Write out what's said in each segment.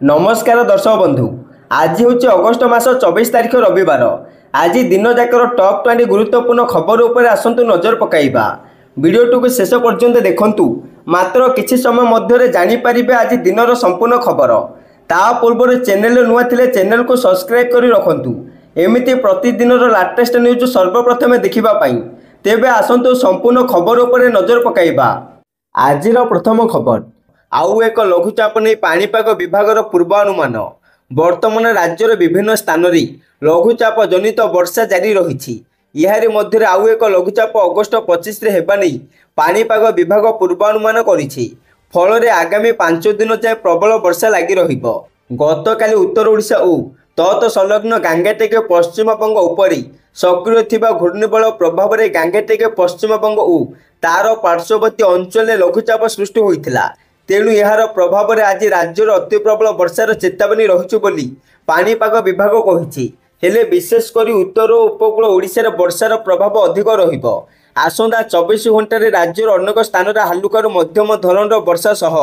नमस्कार दर्शक बंधु। आज हूँ अगस्ट मास 24 तारिख रविवार। आज दिन जाकर टॉप 20 गुरुत्वपूर्ण खबर उपर आसतु नजर पकाइबा। वीडियो को शेष पर्यंत देखंतु। मात्र किछि समय मध्य जानिपारे आज दिनर संपूर्ण खबर। ता पूर्व चैनल नुआ थिले चैनल को सब्सक्राइब करी रखंतु। एमिति प्रतिदिन लाटेस्ट न्यूज सर्वप्रथम देखिबा पाई। तेबे आसतु संपूर्ण खबर उपर नजर पकाइबा। आजिर प्रथम खबर आउ एक लघुचाप नहीं पाणीपाग विभागर पूर्वानुमान। वर्तमान राज्यर विभिन्न स्थान में लघुचाप जनित वर्षा जारी रही। यारि मध्य आउ एक लघुचाप अगस्ट 25 रे हेबा नहीं पाणीपाग विभाग पूर्वानुमान करिछि। फल आगामी 5 दिन जाए प्रबल वर्षा लगी रहिबो। गतकाली उत्तर ओडिशा और तत् संलग्न गांगेटिक पश्चिमबंग उपरि सक्रिय थिबा घूर्णिबल प्रभाव में गांगेटिक पश्चिमबंग और तार पार्श्ववर्ती अंचल लघुचाप सृष्टि होइथिला। तेणु यार प्रभाव में आज राज्यर अति प्रबल वर्षार चेतावनी रही पाणीपाग विभाग कही। हेले विशेषकर उत्तर और उपकूल ओडिशार वर्षार प्रभाव अधिक रहिबो। आसंता 24 घंटे राज्यर अनेक स्थान हालुकारू मध्यम धरणर वर्षा सह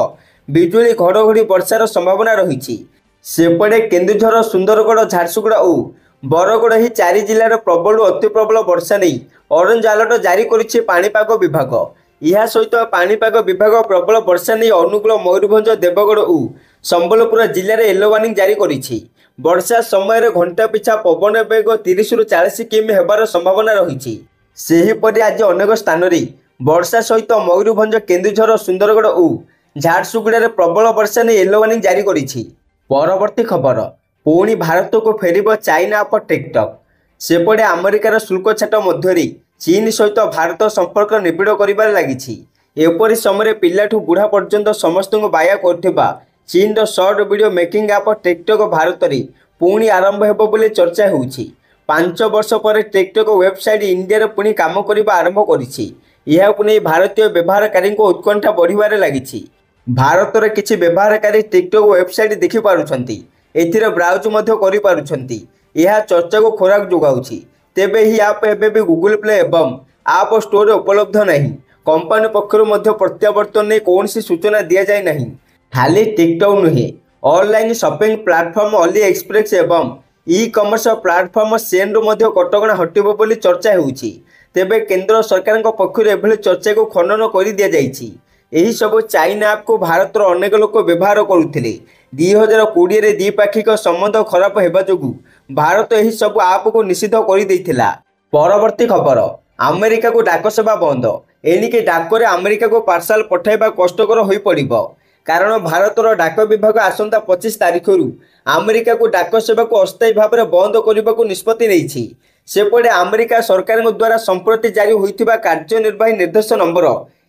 बिजुली घड़घड़ी वर्षार संभावना रही। सेपटे केन्दुझर, सुंदरगढ़, झारसुगुड़ा और बरगढ़ ही 4 जिलार प्रबल अति प्रबल वर्षा नहीं ऑरेंज अलर्ट जारी करिछि पाणीपाग विभाग। यह सहित पाणीपाग विभाग प्रबल वर्षा नहीं अनुगुल, मयूरभंज, देवगढ़ और संबलपुर जिले में येलो वार्निंग जारी करिछि। वर्षा समय घंटा पिछा पवन बेग 30 ରୁ 40 किमी हेबार संभावना रही। सेहीपरि आज अनेक स्थान में वर्षा सहित मयूरभंज, केन्दुझर, सुंदरगढ़ और झारसुगुड़ा प्रबल वर्षा नहीं येलो वार्निंग जारी करिछि। परवर्ती खबर पुणी भारत को फेरिब चाइना अफ टिकटक। सेपटे अमेरिकार शुल्क छाट मध्य चीन सहित भारत संपर्क निबिड़ कर लगी। एपरी समय पिलाठू बुढ़ा पर्यंत समस्त बाया करथिबा चीन short video making app TikTok Bharat में पुणी आरंभ हेबो बोली चर्चा होउछि। 5 वर्ष पर टिकटक वेबसाइट इंडिया पुणी काम करबा आरंभ करिछि। यहाकु नै भारतीय व्यवहारकारी उत्कंठा बढ़िबारे लागिछि। भारतर किछि व्यवहारकारी टिकटक वेबसाइट देखि पारुछंती, एथिरे ब्राउज मध्य करि पारुछंती। यह चर्चा को खोराक जोगाउछि। तेबे ही आप एबे भी गूगल प्ले एवं आप स्टोर उपलब्ध नहीं। कंपनी पक्षर प्रत्यावर्तन नहीं कौन सी सूचना दि जाए नहीं। खाली टिकटक नुहे, online shopping platform Ali express एवं ई कमर्स प्लेटफॉर्म सेन रू कटकणा हटिबो बोली चर्चा होउछि। तेबे केंद्र सरकार पक्षर एभली चर्चा को खंडन कर दि जाइछि। एही सब चाइना ऐप को भारतर अनेक लोक व्यवहार करुथिले। 2020 रे द्विपाक्षिक संबंध खराब हेबा जोगु भारत एही सब ऐप को निषिद्ध कर देइथिला। परवर्ती खबर अमेरिका को डाक सेवा बंद। एणिके डाकरे अमेरिका को पार्सल पठाइबा कष्टकर होई पड़िबो। कारण भारतर डाक विभाग आसंता 25 तारिख रु अमेरिका को डाक सेवा को अस्थायी भाव में बंद करने को निष्पत्ति नेइछि। सेपटे अमेरिका सरकार द्वारा संप्रति जारी होइथिबा कार्यनिर्वाही निर्देश नंबर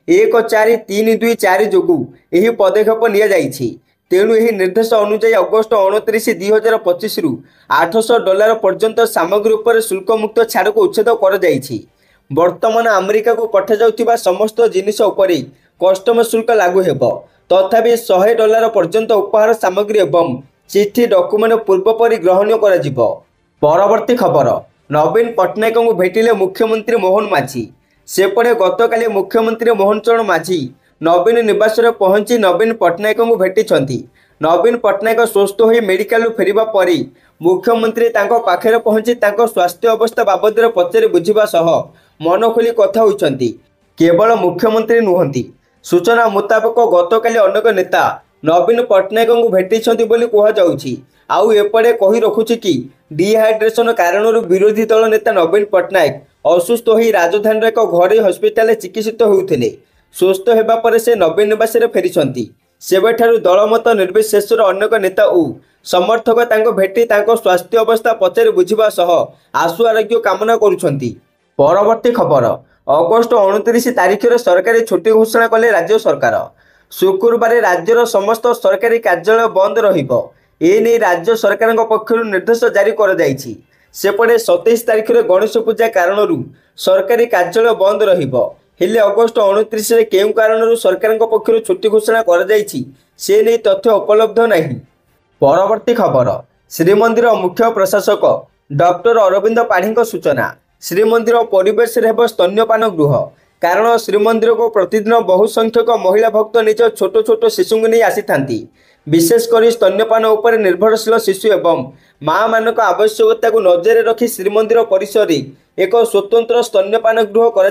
14324 जोगु एही पदक्षेप निया जाइछि। तेणु यह निर्देश अनुसार अगस्ट 29, 2025 रु $800 पर्यंत सामग्री उपर शुल्क मुक्त छाड़ को उच्छेद कर जाइछि। वर्तमान अमेरिका को पठा जाउथिबा समस्त जिनिस उपरे कस्टम शुल्क लागू हेबो। तथापि $100 पर्यंत उपहार सामग्री एवं चिठी डॉक्यूमेंट पूर्वपरि ग्रहण करा जिवो। परवर्ती खबर नवीन पट्टनायक को भेटिले मुख्यमंत्री मोहन माझी। सेपटे गतकाली मुख्यमंत्री मोहन चरण माझी नवीन निवास में पहुंची नवीन पट्टनायक को भेटिछंती। नवीन पट्टनायक स्वस्थ हो मेडिकल फेरिबा परी मुख्यमंत्री तांको पाखरे पहुंची तांको स्वास्थ्य अवस्था बाबद पचारि बुझिबा सह मन खोली कथा होइछंती। केवल मुख्यमंत्री नुहंती। सूचना मुताबक गतकाली अनेक नेता नवीन पट्टनायक को भेटिछंती बोली कहा जाउछि। आउ एपटे कही रखुछि कि डिहाइड्रेशन कारण विरोधी दल नेता नवीन पट्टनायक असुस्थ हो राजधानी एक घरोई हस्पिटाल चिकित्सित होउथिले। सुस्थ हेबा परे से नवीन निवास में फेरिछंती। सेबेठारु दलमत निर्विशेष अनेक नेता और समर्थक तांको भेटी तांको स्वास्थ्य अवस्था पचारि बुझिबा सह आशु आरोग्य कामना करुछंती। परवर्ती खबर अगस्ट 29 तारिख रे सरकारी छुट्टी घोषणा कले राज्य सरकार। शुक्रवार राज्यर समस्त सरकारी कार्यालय बंद रहिबो। एने राज्य सरकार पक्षर निर्देश जारी कर जाइछि। सेपटे 27 तारिख रे गणेश पूजा कारण सरकारी कार्यालय बंद रहिबो। हेले अगस्ट 29 रे केउ कारण सरकार पक्षर छुट्टी घोषणा कर जाइछि से नै तथ्य उपलब्ध नहीं। परवर्ती खबर श्रीमंदिर मुख्य प्रशासक डॉक्टर अरविंद पाढ़ी सूचना। श्रीमंदिर परिवेश हेब स्तन्यपान गृह। कारण श्रीमंदिर को प्रतिदिन बहु संख्यक महिला भक्त निज छोट छोट शिशु नहीं आसी था। विशेषकर स्तन्यपान उपर निर्भरशील शिशु एवं माँ मान आवश्यकता को नजर रखी श्रीमंदिर परिसर में एक स्वतंत्र स्तन्यपान गृह कर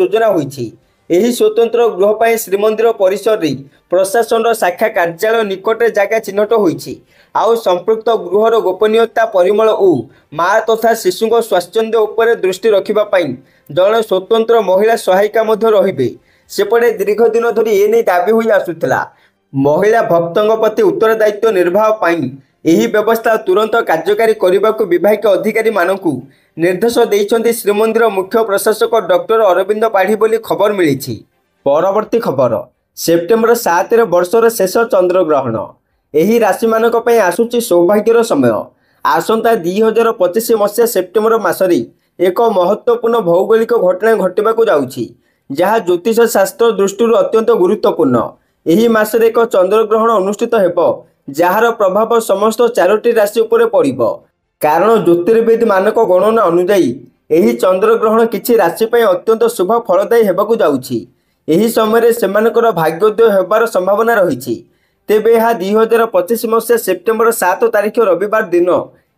योजना होती। यही स्वतंत्र गृह पर श्रीमंदिर परिसर में प्रशासन शाखा कार्यालय निकट जगह चिन्हट होती। आउ संपृक्त गृहर गोपनीयता परिमल और माँ तथा शिशु स्वाच्छंद्य उपर दृष्टि रखापी जड़े स्वतंत्र महिला सहायिका रे सेपटे दीर्घ दिन धरी एने दाबी हो आसूला। महिला भक्तों प्रति उत्तरदायित्व निर्वाह पाई यही व्यवस्था तुरंत कार्यकारी करने को विभाग अधिकारी मानकु निर्देश देइछन्ति श्रीमंदिर मुख्य प्रशासक डॉक्टर अरविंद पाढ़ी बोली खबर मिली। परवर्ती खबर सेप्टेम्बर 7 वर्षर शेष चंद्रग्रहण यही राशि मानक पई आसुची सौभाग्यर समय। आसंता 2025 मसीहा सेप्टेम्बर मासरे एक महत्वपूर्ण भौगोलिक घटना घटवाक जाउछि जहाँ ज्योतिष शास्त्र दृष्टि अत्यंत गुरुत्वपूर्ण। यही मासरे एक चंद्रग्रहण अनुष्ठित हेब जार प्रभाव समस्त 4टी राशि उपर पड़िब। कारण ज्योतिर्विद मानक गणना अनुजाई यही चंद्रग्रहण किछि राशि पई अत्यंत शुभ फलदायी हेबाकु जाउछि। यही समय सेमानकर भाग्योदय हेबार संभावना रहिछि। तेबे यह 2025 मसीहा सेप्टेम्बर 7 तारिख रविवार दिन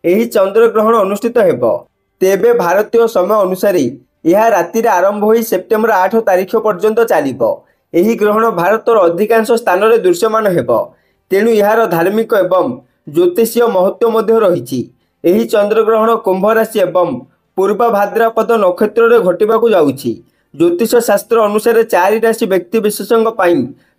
यही चंद्रग्रहण अनुष्ठित हेब। तेबे भारतीय समय अनुसार यह रातिर आरंभ हो सेप्टेम्बर 8 तारिख पर्यंत चलिब। यही ग्रहण भारतर अधिकांश स्थान में दृश्यमान हेब। तेणु यार धार्मिक एवं ज्योतिषीय महत्व मध्य रही। यही चंद्रग्रहण कुंभ राशि एवं पूर्व भाद्रपद नक्षत्र में घटवाक जाउछि। ज्योतिष शास्त्र अनुसार 4 राशि व्यक्ति विशेषों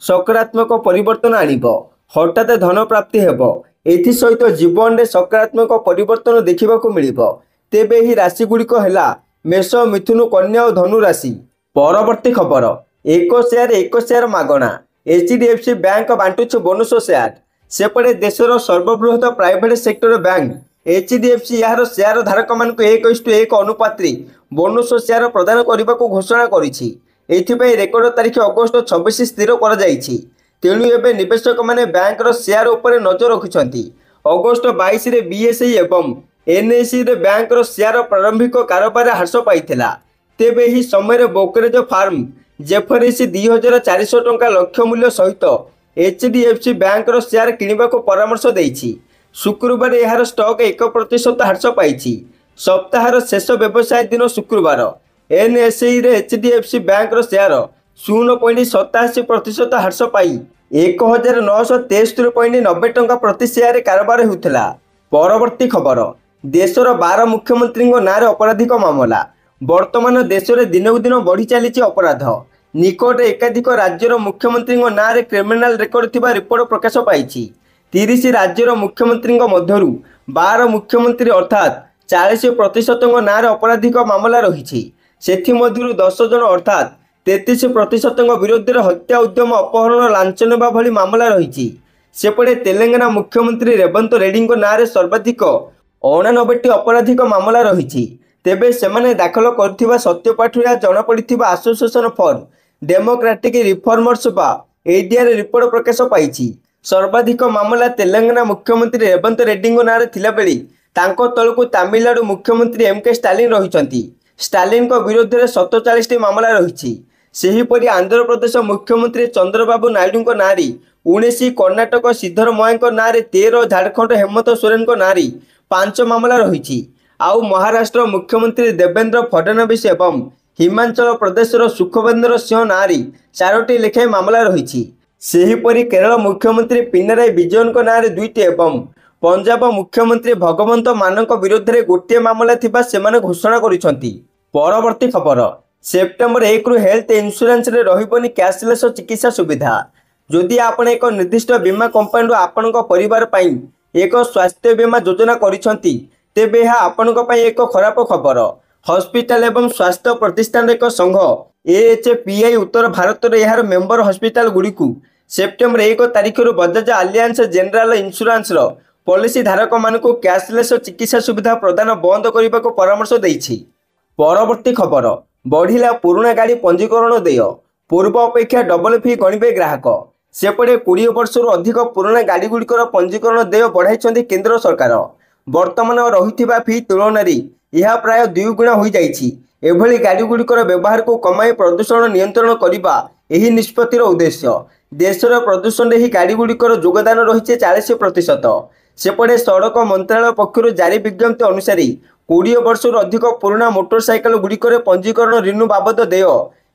सकारात्मक परिवर्तन आणिब। हठात धन प्राप्ति हेब। एथि सहित जीवन में सकारात्मक परिवर्तन देखा मिलिब। तेबे यही राशि गुड़िक है मेष, मिथुन, कन्या और धनु राशि। परवर्ती खबर एक शेयर मागणा HDFC बैंक बांटुछ बोनस शेयर। सेपटे देशर सर्वबृहत प्राइवेट सेक्टर बैंक HDFC यार शेयर धारक मान 1:1 अनुपात बोनस शेयर प्रदान करने को घोषणा करिछि। एथिपई रेकर्ड तारीख अगस्त 26 स्थिर कर जाइछि। तेणु एबे निवेशक माने बैंकर शेयर उपर नजर रखिछन्ति। अगस्त 22 रे BSE एवं NSE रे बैंकर शेयर प्रारंभिक कारोबार ह्रास पाइथिला। तेबे ही समय ब्रोकरेज फार्म जेफरीज 2400 टंका लक्ष्य मूल्य सहित HDFC बैंकर शेयर किणवा को परामर्श देइछि। शुक्रवार यार स्टॉक 1% ह्रास पाइछि। सप्ताहर शेष व्यवसाय दिन शुक्रवार NSE रे HDFC बैंकर शेयर 0.87% ह्रास पाई 1973.90 टंका प्रति शेयर कारोबार होउथिला। परवर्ती खबर देशर 12 मुख्यमंत्री नारे अपराधिक मामला। वर्तमान देश में दिनकू दिन बढ़ी चली अपराध। निकट एकाधिक राज्यर मुख्यमंत्री नारे क्रिमिनाल रेकर्ड थिबा रिपोर्ट प्रकाश पाई। 30 राज्यर मुख्यमंत्री मध्यरु 12 मुख्यमंत्री अर्थात 40% नारे अपराधिक मामला रही। सेथि मध्यरु 10 जन अर्थात 33% विरोध में हत्या उद्यम, अपहरण, लांच नेबा भली मामला रही। सेपटे तेलंगाना मुख्यमंत्री रेवंत रेड्डी नारे सर्वाधिक 89टी अपराधिक मामला रही। तेबे सेमाने दाखल करथिबा सत्यपाठुरा जनापड़िथिबा एसोसिएशन फॉर डेमोक्रेटिक रिफॉर्मर्स बा ADR रिपोर्ट प्रकाश पाइछि। सर्वाधिक मामला तेलंगाना मुख्यमंत्री रेवंत रेड्डी नारे थिला बेली तांको तळकु तमिलनाडु मुख्यमंत्री MK स्टालिन रहिछन्ति। स्टालिन को विरोध में 47टी मामला रही। सेहीपरि आंध्र प्रदेश मुख्यमंत्री चंद्रबाबू नायडू नारी 19, कर्णाटक सिद्धरमैया नारे 13, झारखंड हेमंत सोरेन नारी 5 मामला रही। आउ महाराष्ट्र मुख्यमंत्री देवेंद्र फडणवीस एवं हिमाचल प्रदेश सुखवेंद्र सिंह नारी 4टी लेखाएं मामला रही। सेहीपरि केरल मुख्यमंत्री पिनाराई विजयन नारे 2टी एवं पंजाब मुख्यमंत्री भगवंत मान विरोध में गोटे मामला थिबा सेमाने घोषणा करिसंती। परवर्ती खबर सेप्टेम्बर 1 रु हेल्थ इंश्योरेंस रे रहिबनी कैशलेस चिकित्सा सुविधा। जदि आपण एक निर्दिष्ट बीमा कंपनी आपण परिवार पाई एक स्वास्थ्य बीमा योजना करिसंती तेबे यह आपण एक खराब खबर। हॉस्पिटल एवं स्वास्थ्य प्रतिष्ठान एक संघ AHPI उत्तर भारत में यार मेंबर हॉस्पिटल गुड़िकु सेप्टेम्बर 1 तारिख Bajaj alliance general insurance policy धारक मान कैशलेस चिकित्सा सुविधा प्रदान बंद करने को परामर्श देइछि। परवर्ती खबर बढ़िला पुराना गाड़ी पंजीकरण देय। पूर्व अपेक्षा डबल फी गणिबे ग्राहक। सेपटे 20 वर्ष अधिक पुराना गाड़ी गुड़िकर पंजीकरण देय बढ़ाई केंद्र सरकार। वर्तमान रही फी तुलन यह प्राय 2 गुणा हो जाइछि। एभली गाड़ी गुड़िकर व्यवहार को कमाई प्रदूषण नियंत्रण करने यही निष्पत्तिर उद्देश्य। देशर प्रदूषण ही गाड़ी गुड़िकर योगदान रही 40%। सेपटे सड़क मंत्रालय पक्षर जारी विज्ञप्ति अनुसार 20 वर्ष अधिक पुराणा मोटरसाइकेल गुड़िकर पंजीकरण रिन्यू बाबद देय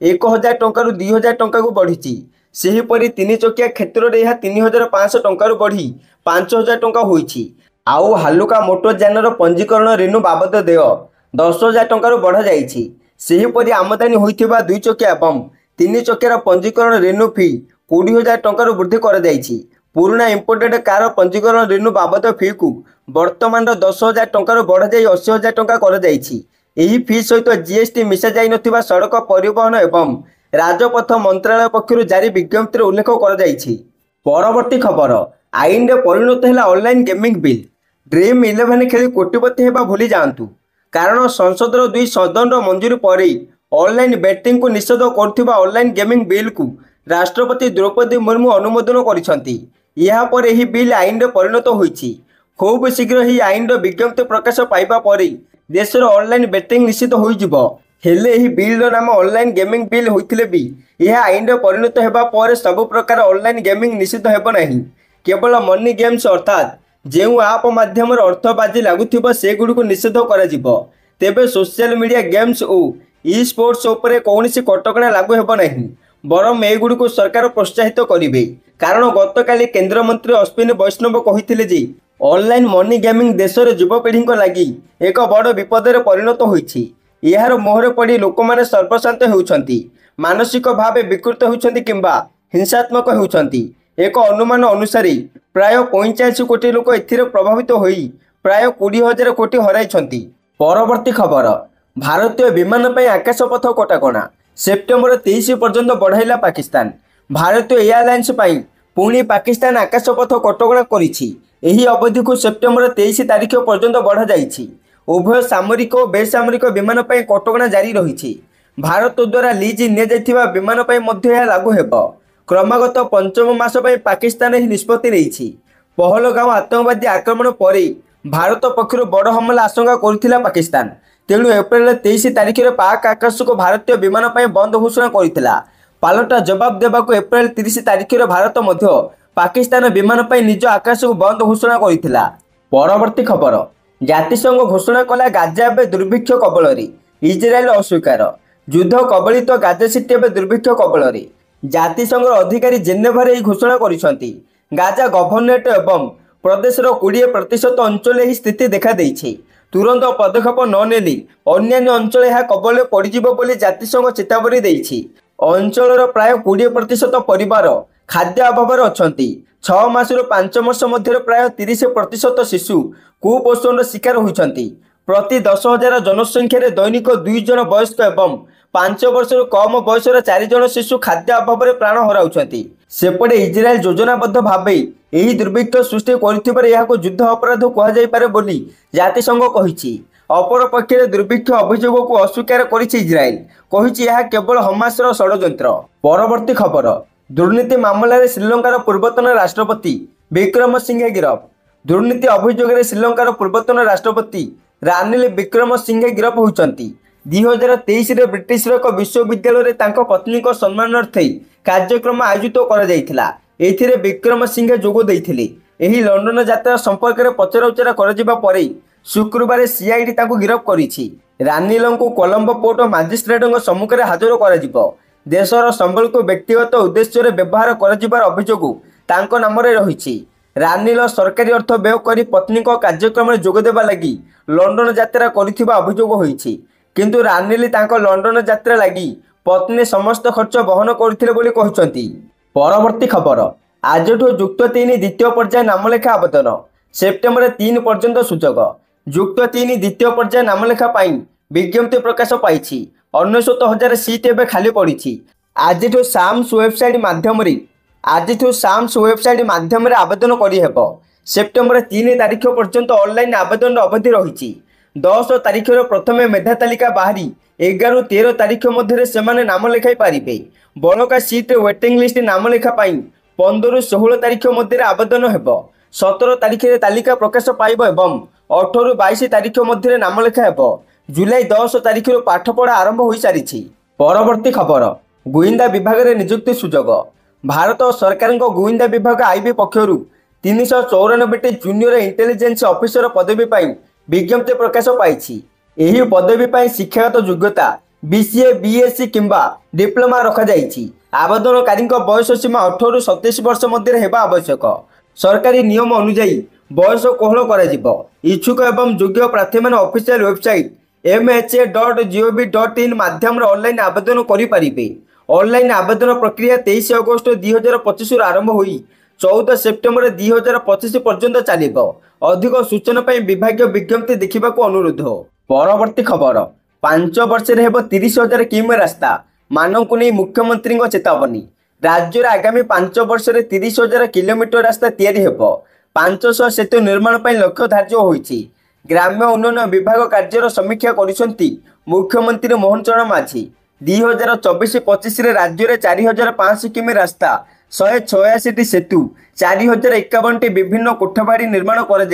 1000 टंकार 2000 टंका को बढ़ी। सेहीपरि 3 चकिया क्षेत्र में यह 3500 टंकार बढ़ी 5000 टंका होईछि। आउ हालुका मोटरयानर पंजीकरण रिन्यू बाबद देय 10,000 टंकार बढ़ा जाइछि। सेहीपरि आमदानी होइथिबा 2 चकिया एवं 3 चकियार पंजीकरण रिन्यू फी 20,000 टंकार वृद्धि कर जाइछि। पुराना इंपोर्टेड कार पंजीकरण रिन्यू बाबद फी को वर्तमान 10,000 टंकार बढ़ा जाई 80,000 टंका कर जाइछि। एही फी सहित जीएसटी मिसा जाई नथिबा सड़क परिवहन एवं राजपथ मंत्रालय पक्षर जारी विज्ञप्ति उल्लेख कर जाइछि। परवर्ती खबर आईन रे परिणत है ऑनलाइन गेमिंग बिल। ड्रीम 11 खेली कोटिपति हेबा भूली जाआंतु, कारण संसदर 2 सदन मंजूरी पर ऑनलाइन बैटिंग को निषेध करथिबा ऑनलाइन गेमिंग बिल को राष्ट्रपति द्रौपदी मुर्मू अनुमोदन करिसंती। यहा पर एही बिल आईन रे परिणत होईछि। खूब शीघ्र ही आईन रो विज्ञप्ति प्रकाश पाइबा पर देशर ऑनलाइन बैटिंग निषिद्ध होई जिवो। हेले एही बिल रो नाम ऑनलाइन गेमिंग बिल होइथिले भी यह आईन रे परिणत हेबा पर सब प्रकार ऑनलाइन गेमिंग निषिद्ध हेबो नाही। केवल मनी गेम्स अर्थात जेउ आप माध्यम अर्थ बाजी लागुथिबो से गुडी को निषेध करा जिवो। तेबे सोशल मीडिया गेम्स और ई स्पोर्ट्स उपरे कौनसी कटकणा लागू हेबो नाही, बरम ए गुडी को सरकार प्रोत्साहित करिवे। कारण गतकाली केंद्र मंत्री अश्विनी वैष्णव कहिथिले जे ऑनलाइन मनी गेमिंग देशर युवपीढ़ी लगी एक बड़ विपदर परिणत होइछि। यार मोहरे पड़ी लोक माने सर्वशांत होउछंती, मानसिक भाव विकृत होउछंती किंबा हिंसात्मक होउछंती। एक अनुमान अनुसार प्राय 45 कोटी लोक एथिरे प्रभावित होई प्राय 20,000 कोटी हराइछंती। परवर्ती खबर भारतीय विमान पर आकाशपथ कटाकणा सेप्टेम्बर 23 पर्यंत बढ़ाइला पाकिस्तान। भारतीय एयरलाइंस पर पुणी पाकिस्तान आकाशपथ कटकणा करिछि। एही अवधि को सेप्टेम्बर 23 तारिख पर्यंत बढ़ा जाइछि। उभय सामरिक और बेसामरिक विमान पर कटकणा जारी रही। भारत द्वारा लीज निया विमान पर मध्य यह लागू हेबो। क्रमागत पंचम मास पर पाकिस्तान ही निष्पत्ति नेइछि। पहलगाम आतंकवादी आक्रमण पर भारत पक्षर बड़ हमला आशंका करथिला पाकिस्तान। तेणु एप्रिल 23 तारिख में पाक आकाश को भारतीय विमान पर बंद घोषणा करथिला। पालटा जवाब देबाकू एप्रिल 30 तारिख में भारत मध्य पाकिस्तान विमान पर निज आकाश को बंद घोषणा करथिला। परवर्ती खबर जातिसंघ घोषणा कला गाजा एवं दुर्भिक्ष कबल। इजराइल अस्वीकार। युद्ध कबलित गाजा सिटी एवं दुर्भिक्ष कबल। जातिसंघ अधिकारी जेनेभार यह घोषणा करिसंती। गाजा गभर्नरेट एवं प्रदेशर 20% अंचल ही स्थिति देखा देइछि। तुरंत पदक्षेप न नेली अन्यान्य अंचल यह कबल पड़जिबो बोली जातिसंघ चेतावनी देइछि। अंचलर प्राय 20% परिवार खाद्य अभाव अछंती। 6 मासरू 5 वर्ष मध्य प्राय 30% शिशु कुपोषण शिकार होइछंती। प्रति 10,000 जनसंख्या दैनिक 2 जन वयस्क एवं 5 वर्षर कम बयसर 4 जन शिशु खाद्य अभाव प्राण हराउछंती। सेपटे इजराइल योजनाबद्ध भावे यही दुर्भिक्ष सृष्टि कर युद्ध अपराध कहुपर बोली जातिसंघ कहिछि। अपर पक्षे दुर्भिक्ष अभियोग को अस्वीकार करिछि इजराइल, कहिछि यह केवल हमासर षड्यंत्र। परवर्ती खबर दुर्नीति मामलें श्रीलंकार पूर्वतन राष्ट्रपति विक्रमसिंघे गिरफ। दुर्नीति अभियोग में श्रीलंकार पूर्वतन राष्ट्रपति रानिल विक्रमसिंघे गिरफ होइछंती। 2023 ब्रिटिश एक विश्वविद्यालय तांको पत्नी को सम्मानार्थे कार्यक्रम आयोजित करा जायथिला। एथिरे विक्रमसिंघे जोग देइथिले। एही लंडन यात्रा संपर्क में पचराउचरा करजिबा परे शुक्रवार सीआईडी तांको गिरफ करिछि। रानिल को कोलंबो पोर्ट मजिस्ट्रेट सम्मुख में हाजर कराजिबो। देशर संबल को व्यक्तिगत उद्देश्य व्यवहार कर अभियोग तांको नाम रही। रानिल सरकारी अर्थ व्यय कर पत्नी कार्यक्रम में जोगदेवा लगी लंडन यात्रा कर अभियोग होइछि। किंतु रानिल तांको लंडन यात्रा लगी पत्नी समस्त खर्च बहन करथिले बोली कहिसंती। परवर्ती खबर आज युक्त 3 द्वितीय पर्याय नामलेखा आवेदन सेप्टेम्बर 3 पर्यंत सूचक। युक्त 3 द्वितीय पर्याय नामलेखा पाई विज्ञप्ति प्रकाश पाई। 69,000 सीट एवं खाली पड़ी। आज साम्स वेबसाइट माध्यम आवेदन करेब। सेप्टेम्बर 3 तारिख पर्यंत ऑनलाइन आवेदन अवधि रही। 10 तारिख प्रथम मेधा तालिका बाहरी 11-13 तारिख मध्य से नाम लेखाई पारे। बड़का सीट वेटिंग लिस्ट नाम लेखा 15-16 तारिख मध्य आवेदन हेब। 17 तारिख तालिका प्रकाश पाइब एवं 18-22 तारिख मध्य नाम लेखा हेब। जुलाई 10 तारिख पाठपढ़ा आरंभ हो सारी। परवर्ती खबर गुइंदा विभाग में नियुक्ति सुजोग। भारत सरकार गुइंदा विभाग आईबी पक्षर 394टी जूनियर इंटेलिजेंस ऑफिसर पदवी पर विज्ञप्ति प्रकाश पाई। यह पदवी पर शिक्षागत योग्यता बीसीए बीएससी किंबा डिप्लोमा रखा। आवेदनकारी बयस सीमा 18 ରୁ 27 वर्ष मध्य हेबा आवश्यक। सरकारी नियम अनुଯାयी बयस कोहल कर इच्छुक एवं योग्य प्रार्थी मैंने ऑफिशियल वेबसाइट mha.gov.in माध्यम ऑनलाइन आवेदन करें। ऑनलाइन आवेदन प्रक्रिया 23 अगस्त 2025 आरंभ हो 14 सेप्टेम्बर 2025 पर्यंत चलो। अधिक सूचना विभाग विज्ञप्ति देखा अनुरोध। परवर्ती खबर 5 वर्ष 30,000 किमी रास्ता मानव नहीं मुख्यमंत्री चेतावनी। राज्य आगामी 5 वर्ष 30,000 किलोमीटर रास्ता तैयारी हेब। 500 सेतु निर्माण पर लक्ष्य धार्य होईछि। ग्राम्य उन्नयन विभाग कार्यर समीक्षा करिसेंती मुख्यमंत्री मोहन चरण माझी। 2024-25 राज्य में 4,500 किमी रास्ता 186टी सेतु 4,051टी विभिन्न कोठबाड़ी निर्माण कर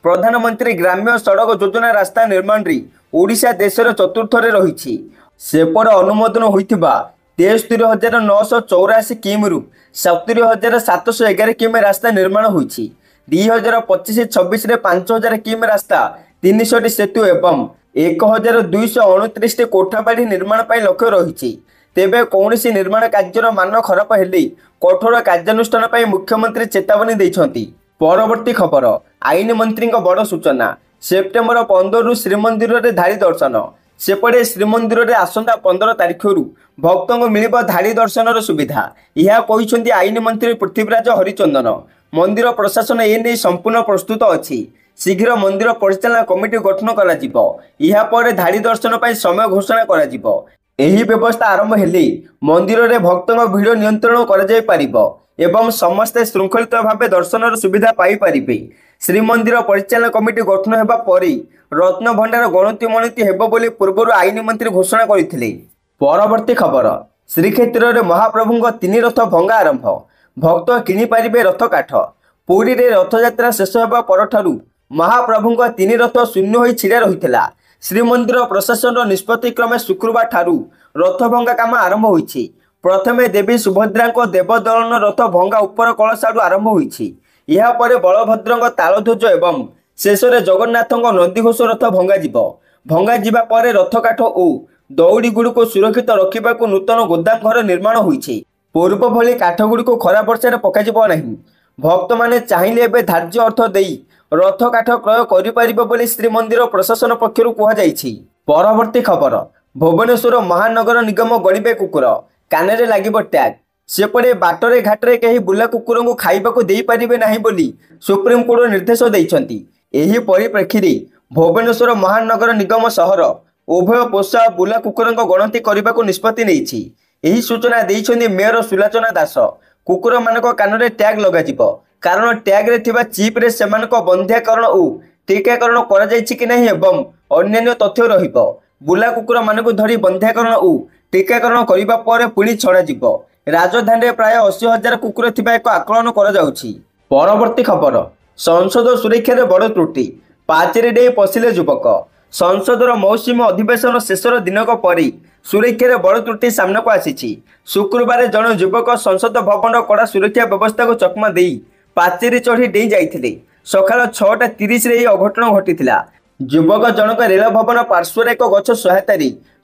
प्रधानमंत्री ग्राम्य सड़क योजना रास्ता निर्माण री ओडिशा देशर चतुर्थ रे रही। सेपर अनुमोदन होइथिबा 73,984 किमी 70,711 किमी रास्ता निर्माण होइछि। 2025-26 रे 5,000 किमी रास्ता 300टी सेतु एवं 1,229टी कोठाबाड़ी निर्माण पर लक्ष्य रही। तेबे कौनसी निर्माण कार्यर मान खराब हेले कठोर कार्यानुष्ठान पर मुख्यमंत्री चेतावनी देइछंती। परवर्ती खबर आईन मंत्री बड़ सूचना। सेप्टेम्बर 15 श्रीमंदिर में धाड़ी दर्शन। सेपटे श्रीमंदिर में आसंता 15 तारिख भक्त मिल धाड़ी दर्शन सुविधा। यह कहते आईन मंत्री पृथ्वीराज हरिचंदन। मंदिर प्रशासन एने संपूर्ण प्रस्तुत अच्छी। शीघ्र मंदिर परिचालना कमिटी गठन कर धाड़ी दर्शन पर समय घोषणा कर व्यवस्था आरंभ हेले मंदिर में भक्त भिड़ नियंत्रण कर समस्ते श्रृंखलित भाव दर्शन सुविधा पाइपर। श्रीमंदिर परिचालना कमिटी गठन होगा पर रत्न भंडार गणति मणति हेब बोली पूर्व आईन मंत्री घोषणा करथिले। परवर्ती खबर श्रीक्षेत्र में महाप्रभु 3 रथ भंगा आरंभ। भक्त किनीपारे रथ काठ। पुरी रे रथयात्रा शेष होगा परठारु महाप्रभु 3 रथ शून्य हो छिड़ा रही। श्रीमंदिर प्रशासन निष्पत्ति क्रमे शुक्रवार ठारू रथ भंगा काम आरंभ होइछि। प्रथमे देवी सुभद्रा देवदलन रथ भंगा उपर कलशाड़ू आरंभ होइछि। यह परे बलभद्र तालध्वज एवं शेष में जगन्नाथ नंदीघोष रथ भंगा जीव। भंगा जीवा परे रथ काठ और दौड़ी गुड़ को सुरक्षित रखा नूतन गोदाम घर निर्माण होइछि। पूर्व भली काठ गुड़ को खरा वर्षा पकाजिब नहीं। भक्त माने चाहिए एवं धार्य अर्थ देई रथ काठ क्रय कर श्रीमंदिर प्रशासन पक्षर कहुଯାଇଛି। परवर्ती खबर भुवनेश्वर महानगर निगम गणिबे कुकुर कान लगे टैग। सेपटे बाटरे घाटरे कहीं बुला कुकुर को खाइबाकू दे पारिबे नाही बोली सुप्रीमकोर्ट निर्देश देइछंती। एही परिप्रेक्षी रे भुवनेश्वर महानगर निगम सहर उभय पोषा बुला कुकुर गणति करने को निष्पत्ति नेइछि। एही सूचना देइछंती मेयर सुलोचना दास। कुकुर मानक कान रे टैग लगाजिबो कारण टैग रे थिबा चिप रे सेमानक बंध्याकरण और टीकाकरण करा जायछि कि नहीं एवं अन्य तथ्य रहिबो। बुला कुकुर मानक धरी बंध्याकरण और टीकाकरण करिबा परे पुणी छड़ा जिवो। राजधानी प्राय 80,000 कुकुर थिबा एक आकलन करा जाउछि। परवर्ती खबर संसद सुरक्षा रे बड़ त्रुटि। पाचेरी डे पशिले युवक। संसदर मौसुमी अधिवेशन शेषर दिनक परे सुरक्षा रे बड़ त्रुटि सामना को आसी। शुक्रवार जन युवक संसद भवन कड़ा सुरक्षा व्यवस्था को चकमा दे पाचेरी चढ़ी डे जाइथिले। सकाळ 6:30 रे अघटन घटिथिला। युवक जनक रेल भवन पार्श्वर एक गछ सहायता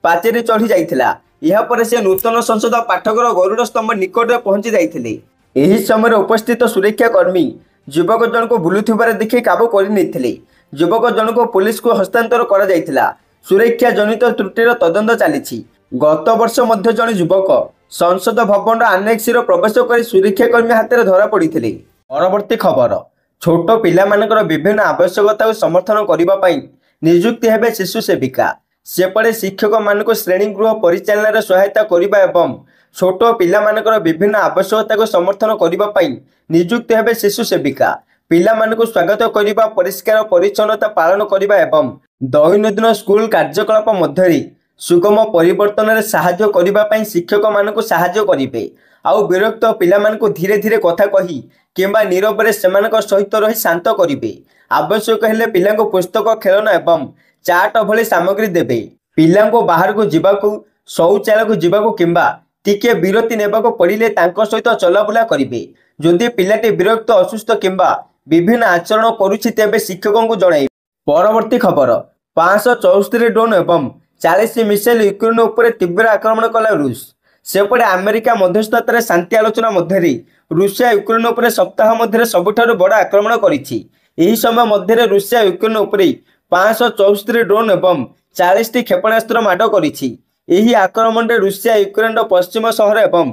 पाचेरी चढ़ी जाइथिला। यह पर से नूतन संसद पाठकर गरुड़ स्तंभ निकट में पहुंची जाइथिले। एही समय उपस्थित सुरक्षा कर्मी युवक जन को बुलुथिबार देखि काबू करनिथिले। युवक जन को पुलिस को हस्तांतर करा जाइथिला। सुरक्षा जनित त्रुटिर तदंत चली। गत वर्ष मध्य जन युवक संसद भवन आनेक्स प्रवेश कर सुरक्षाकर्मी हाथ में धरा पड़ते। परवर्ती खबर छोट पिला मानकर विभिन्न आवश्यकता को समर्थन करने नियुक्ति हेबे शिशु सेविका। सेपटे शिक्षक मानक श्रेणी गृह परिचालन सहायता करने एवं छोट पिला मानकर विभिन्न आवश्यकता को समर्थन करने नियुक्ति हेबे शिशु सेविका। पिला मानक स्वागत करने परिष्कार परिच्छन्नता पालन करने एवं दैनंदिन स्कूल कार्यकलाप मध्य सुगम परिवर्तन में साहाय्य करने शिक्षक मानक साहाय्य करेंगे। आउ विरक्त पिला मानक धीरे धीरे कथा कही किंबा नीरव सेमानक सहित रही शांत करेंगे। आवश्यक हेले पिला पुस्तक खेलना एवं चाट भली सामग्री देवे। पिला बाहर को जीवाकू शौचालय को जीवाकू किंबा ଟିକିଏ ବିରତି ନେବାକୁ ପଡ଼ିଲେ ତାଙ୍କ ସହିତ ଚଲାବୁଲା କରିବେ। ଯଦି ପିଲାଟି ବିରକ୍ତ ଅସୁସ୍ଥ କିମ୍ବା ବିଭିନ୍ନ ଆଚରଣ କରୁଛି ତେବେ ଶିକ୍ଷକଙ୍କୁ ଜଣାଇବେ। ପରବର୍ତ୍ତୀ ଖବର 574 ଡ୍ରୋନ୍ ଏବଂ 40 ମିସାଇଲ୍ ୟୁକ୍ରେନ୍ ଉପରେ ତୀବ୍ର ଆକ୍ରମଣ କଲା ରୁଷ। ସେପଟେ ଆମେରିକା ମଧ୍ୟସ୍ଥତାରେ ଶାନ୍ତି ଆଲୋଚନା ମଧ୍ୟରେ ରୁଷିଆ ୟୁକ୍ରେନ୍ ଉପରେ ସପ୍ତାହ ମଧ୍ୟରେ ସବୁଠାରୁ ବଡ଼ ଆକ୍ରମଣ କରିଛି। ଏହି ସମୟ ମଧ୍ୟରେ ରୁଷିଆ ୟୁକ୍ରେନ୍ ଉପରେ 574 ଡ୍ରୋନ୍ ଏବଂ 40ଟି କ୍ଷେପଣାସ୍ତ୍ର ମାଡ଼ କରିଛି। ଏହି ଆକ୍ରମଣରେ ରୁଷିଆ ୟୁକ୍ରେନ୍ର ପଶ୍ଚିମ ସହର ଏବଂ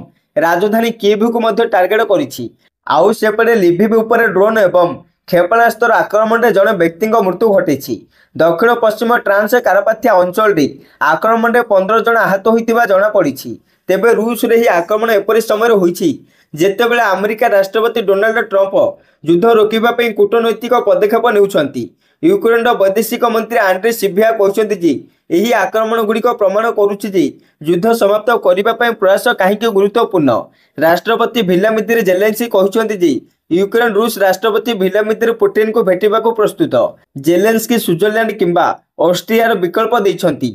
ରାଜଧାନୀ କିଏଭ୍କୁ ମଧ୍ୟ ଟାର୍ଗେଟ୍ କରିଛି। ଆଉ ସେପଟେ ଲିଭିଭ୍ ଉପରେ ଡ୍ରୋନ୍ ଏବଂ କ୍ଷେପଣାସ୍ତ୍ର ଆକ୍ରମଣରେ ଜଣେ ବ୍ୟକ୍ତିଙ୍କ ମୃତ୍ୟୁ ଘଟିଛି। ଦକ୍ଷିଣ ପଶ୍ଚିମ ଟ୍ରାନ୍ସ କାରପାଥିଆ ଅଞ୍ଚଳରେ ଆକ୍ରମଣରେ 15 ଜଣ ଆହତ ହୋଇଥିବା ଜଣାପଡ଼ିଛି। ତେବେ ରୁଷରେ ଏହି ଆକ୍ରମଣ ଏପରି ସମୟରେ ହୋଇଛି ଯେତେବେଳେ ଆମେରିକା ରାଷ୍ଟ୍ରପତି ଡୋନାଲ୍ଡ ଟ୍ରମ୍ପ ଯୁଦ୍ଧ ରୋକିବା ପାଇଁ କୂଟନୈତିକ ପଦକ୍ଷେପ ନେଉଛନ୍ତି। ୟୁକ୍ରେନ୍ର ବୈଦେଶିକ ମନ୍ତ୍ରୀ ଆଣ୍ଡ୍ରି ସିବିହା କହିଛନ୍ତି ଯେ ଏହି ଆକ୍ରମଣଗୁଡ଼ିକ ପ୍ରମାଣ କରୁଛି ଯେ ଯୁଦ୍ଧ ସମାପ୍ତ କରିବା ପାଇଁ ପ୍ରୟାସ କାହିଁକି ଗୁରୁତ୍ୱପୂର୍ଣ୍ଣ। ରାଷ୍ଟ୍ରପତି ଭ୍ଲାଦିମିର୍ ଜେଲେନ୍ସ୍କି କହିଛନ୍ତି ଯେ ୟୁକ୍ରେନ୍ ରୁଷ ରାଷ୍ଟ୍ରପତି ଭ୍ଲାଦିମିର୍ ପୁଟିନ୍ଙ୍କୁ ଭେଟିବାକୁ ପ୍ରସ୍ତୁତ। ଜେଲେନ୍ସ୍କି ସୁଇଜରଲ୍ୟାଣ୍ଡ କିମ୍ବା ଅଷ୍ଟ୍ରିଆର ବିକଳ୍ପ ଦେଇଛନ୍ତି।